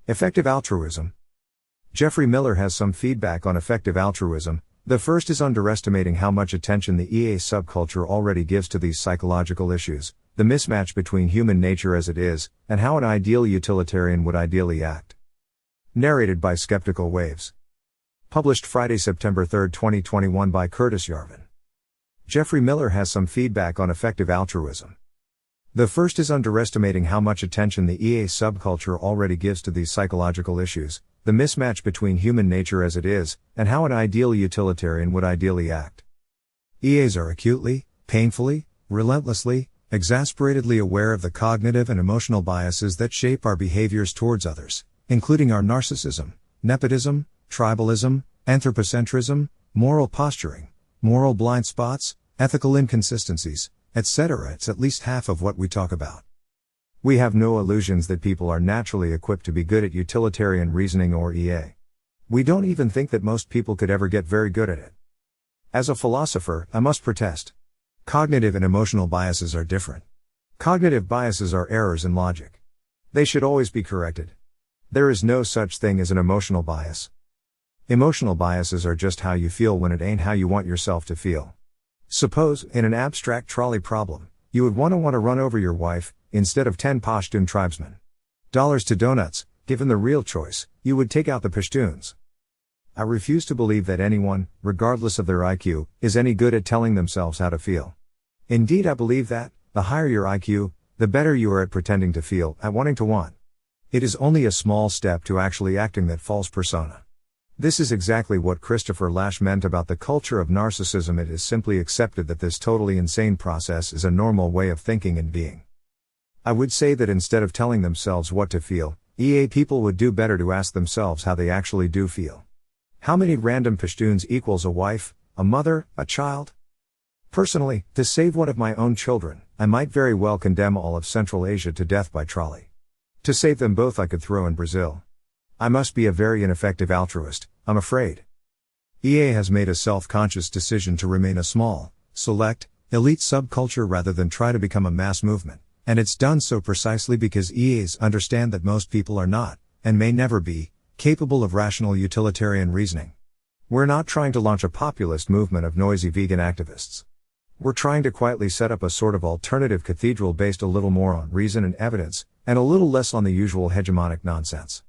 Effective altruism. Geoffrey Miller has some feedback on effective altruism. The first is underestimating how much attention the EA subculture already gives to these psychological issues, the mismatch between human nature as it is, and how an ideal utilitarian would ideally act. Narrated by Skeptical Waves. Published Friday, September 3, 2021 by Curtis Yarvin. Geoffrey Miller has some feedback on effective altruism. The first is underestimating how much attention the EA subculture already gives to these psychological issues, the mismatch between human nature as it is, and how an ideal utilitarian would ideally act. EAs are acutely, painfully, relentlessly, exasperatedly aware of the cognitive and emotional biases that shape our behaviors towards others, including our narcissism, nepotism, tribalism, anthropocentrism, moral posturing, moral blind spots, ethical inconsistencies, etc. It's at least half of what we talk about. We have no illusions that people are naturally equipped to be good at utilitarian reasoning or EA. We don't even think that most people could ever get very good at it. As a philosopher, I must protest. Cognitive and emotional biases are different. Cognitive biases are errors in logic. They should always be corrected. There is no such thing as an emotional bias. Emotional biases are just how you feel when it ain't how you want yourself to feel. Suppose, in an abstract trolley problem, you would want to run over your wife, instead of 10 Pashtun tribesmen. Dollars to donuts, given the real choice, you would take out the Pashtuns. I refuse to believe that anyone, regardless of their IQ, is any good at telling themselves how to feel. Indeed, I believe that, the higher your IQ, the better you are at pretending to feel, at wanting to want. It is only a small step to actually acting that false persona. This is exactly what Christopher Lasch meant about the culture of narcissism. It is simply accepted that this totally insane process is a normal way of thinking and being. I would say that instead of telling themselves what to feel, EA people would do better to ask themselves how they actually do feel. How many random Pashtuns equals a wife, a mother, a child? Personally, to save one of my own children, I might very well condemn all of Central Asia to death by trolley. To save them both I could throw in Brazil. I must be a very ineffective altruist, I'm afraid. EA has made a self-conscious decision to remain a small, select, elite subculture rather than try to become a mass movement, and it's done so precisely because EAs understand that most people are not, and may never be, capable of rational utilitarian reasoning. We're not trying to launch a populist movement of noisy vegan activists. We're trying to quietly set up a sort of alternative cathedral based a little more on reason and evidence, and a little less on the usual hegemonic nonsense.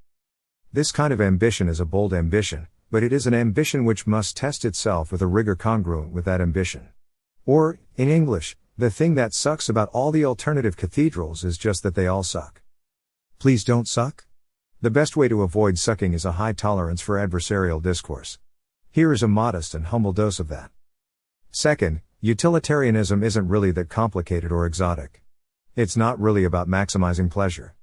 This kind of ambition is a bold ambition, but it is an ambition which must test itself with a rigor congruent with that ambition. Or, in English, the thing that sucks about all the alternative cathedrals is just that they all suck. Please don't suck? The best way to avoid sucking is a high tolerance for adversarial discourse. Here is a modest and humble dose of that. Second, utilitarianism isn't really that complicated or exotic. It's not really about maximizing pleasure.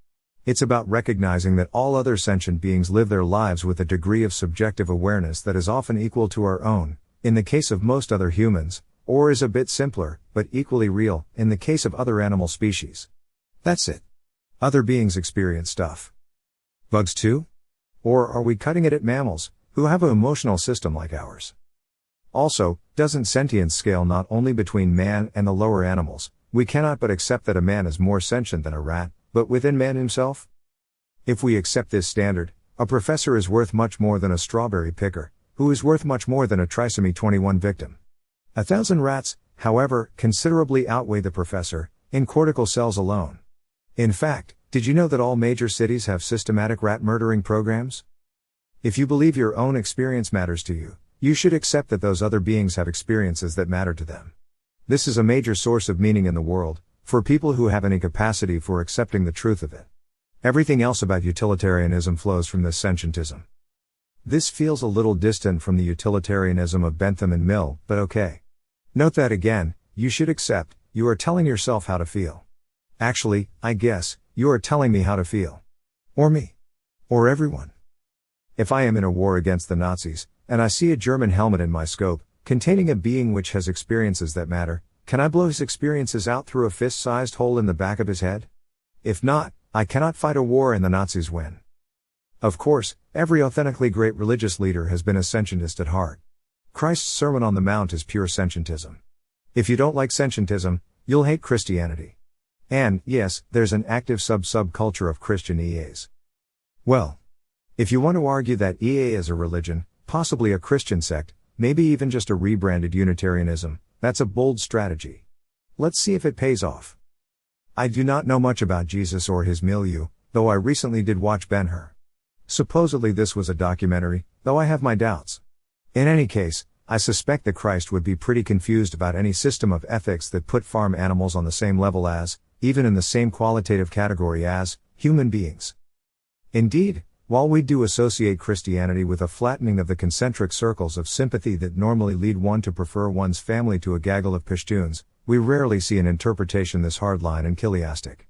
It's about recognizing that all other sentient beings live their lives with a degree of subjective awareness that is often equal to our own, in the case of most other humans, or is a bit simpler, but equally real, in the case of other animal species. That's it. Other beings experience stuff. Bugs too? Or are we cutting it at mammals, who have an emotional system like ours? Also, doesn't sentience scale not only between man and the lower animals? We cannot but accept that a man is more sentient than a rat, but within man himself? If we accept this standard, a professor is worth much more than a strawberry picker, who is worth much more than a trisomy 21 victim. 1,000 rats, however, considerably outweigh the professor, in cortical cells alone. In fact, did you know that all major cities have systematic rat murdering programs? If you believe your own experience matters to you, you should accept that those other beings have experiences that matter to them. This is a major source of meaning in the world, for people who have any capacity for accepting the truth of it. Everything else about utilitarianism flows from this sentientism. This feels a little distant from the utilitarianism of Bentham and Mill, but okay. Note that again, you should accept, you are telling yourself how to feel. Actually, I guess, you are telling me how to feel. Or me. Or everyone. If I am in a war against the Nazis, and I see a German helmet in my scope, containing a being which has experiences that matter, can I blow his experiences out through a fist-sized hole in the back of his head? If not, I cannot fight a war and the Nazis win. Of course, every authentically great religious leader has been a sentientist at heart. Christ's Sermon on the Mount is pure sentientism. If you don't like sentientism, you'll hate Christianity. And, yes, there's an active subculture of Christian EAs. Well, If you want to argue that EA is a religion, possibly a Christian sect, maybe even just a rebranded Unitarianism, that's a bold strategy. Let's see if it pays off. I do not know much about Jesus or his milieu, though I recently did watch Ben-Hur. Supposedly this was a documentary, though I have my doubts. In any case, I suspect that Christ would be pretty confused about any system of ethics that put farm animals on the same level as, even in the same qualitative category as, human beings. Indeed, while we do associate Christianity with a flattening of the concentric circles of sympathy that normally lead one to prefer one's family to a gaggle of Pashtuns, we rarely see an interpretation this hardline and chiliastic.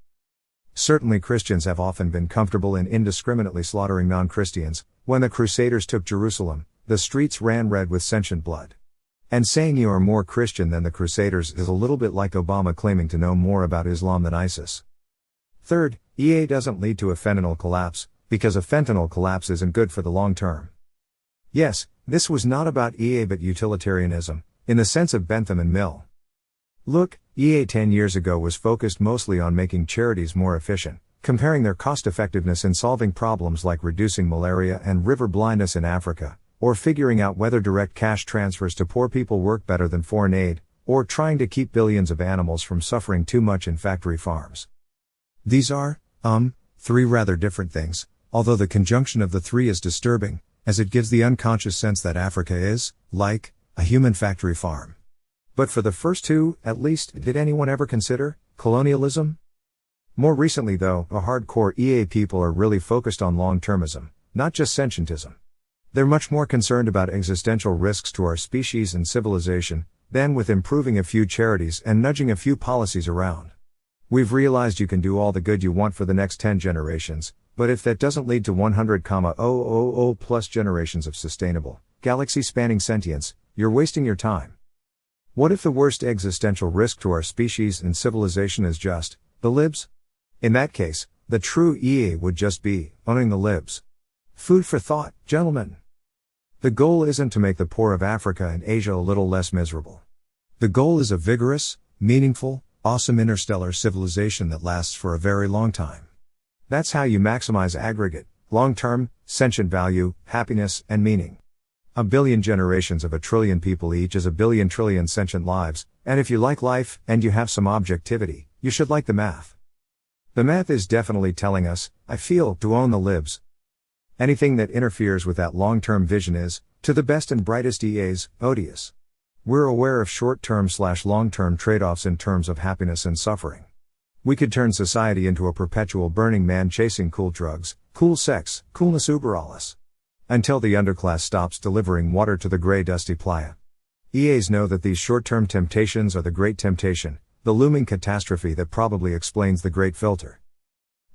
Certainly Christians have often been comfortable in indiscriminately slaughtering non-Christians. When the Crusaders took Jerusalem, the streets ran red with sentient blood. And saying you are more Christian than the Crusaders is a little bit like Obama claiming to know more about Islam than ISIS. Third, EA doesn't lead to a fentanyl collapse, because a fentanyl collapse isn't good for the long term. Yes, this was not about EA but utilitarianism, in the sense of Bentham and Mill. Look, EA 10 years ago was focused mostly on making charities more efficient, comparing their cost-effectiveness in solving problems like reducing malaria and river blindness in Africa, or figuring out whether direct cash transfers to poor people work better than foreign aid, or trying to keep billions of animals from suffering too much in factory farms. These are, three rather different things, although the conjunction of the three is disturbing, as it gives the unconscious sense that Africa is, like, a human factory farm. But for the first two, at least, did anyone ever consider colonialism? More recently though, the hardcore EA people are really focused on long-termism, not just sentientism. They're much more concerned about existential risks to our species and civilization, than with improving a few charities and nudging a few policies around. We've realized you can do all the good you want for the next 10 generations, but if that doesn't lead to 100,000 plus generations of sustainable, galaxy-spanning sentience, you're wasting your time. What if the worst existential risk to our species and civilization is just the libs? In that case, the true EA would just be owning the libs. Food for thought, gentlemen. The goal isn't to make the poor of Africa and Asia a little less miserable. The goal is a vigorous, meaningful, awesome interstellar civilization that lasts for a very long time. That's how you maximize aggregate, long-term, sentient value, happiness, and meaning. A billion generations of a trillion people each is a billion trillion sentient lives, and if you like life, and you have some objectivity, you should like the math. The math is definitely telling us, I feel, to own the libs. Anything that interferes with that long-term vision is, to the best and brightest EAs, odious. We're aware of short-term/long-term trade-offs in terms of happiness and suffering. We could turn society into a perpetual Burning Man chasing cool drugs, cool sex, coolness uber alles. Until the underclass stops delivering water to the grey dusty playa. EAs know that these short-term temptations are the great temptation, the looming catastrophe that probably explains the great filter.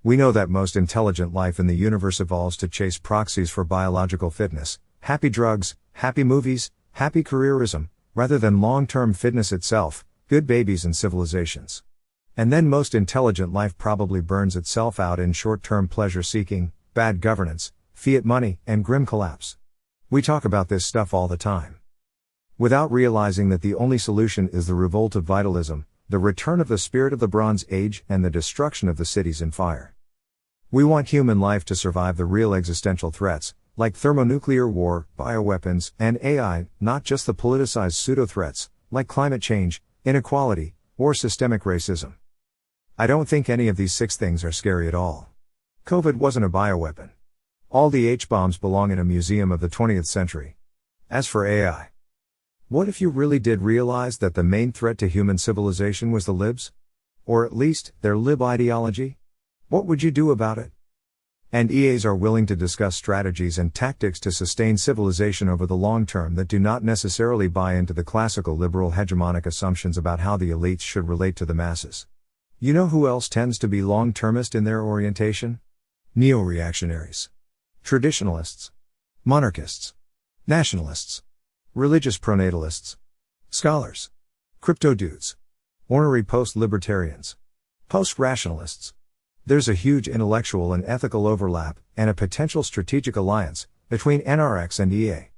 We know that most intelligent life in the universe evolves to chase proxies for biological fitness, happy drugs, happy movies, happy careerism, rather than long-term fitness itself, good babies and civilizations. And then most intelligent life probably burns itself out in short-term pleasure-seeking, bad governance, fiat money, and grim collapse. We talk about this stuff all the time. Without realizing that the only solution is the revolt of vitalism, the return of the spirit of the Bronze Age, and the destruction of the cities in fire. We want human life to survive the real existential threats, like thermonuclear war, bioweapons, and AI, not just the politicized pseudo-threats, like climate change, inequality, or systemic racism. I don't think any of these 6 things are scary at all. COVID wasn't a bioweapon. All the H-bombs belong in a museum of the 20th century. As for AI, what if you really did realize that the main threat to human civilization was the libs? Or at least, their lib ideology? What would you do about it? And EAs are willing to discuss strategies and tactics to sustain civilization over the long term that do not necessarily buy into the classical liberal hegemonic assumptions about how the elites should relate to the masses. You know who else tends to be long-termist in their orientation? Neo-reactionaries. Traditionalists. Monarchists. Nationalists. Religious pronatalists. Scholars. Crypto dudes. Ornery post-libertarians. Post-rationalists. There's a huge intellectual and ethical overlap, and a potential strategic alliance, between NRX and EA.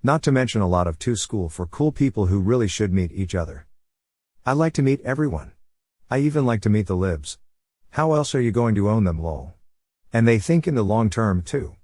Not to mention a lot of school for cool people who really should meet each other. I like to meet everyone. I even like to meet the libs. How else are you going to own them, lol? And they think in the long term, too.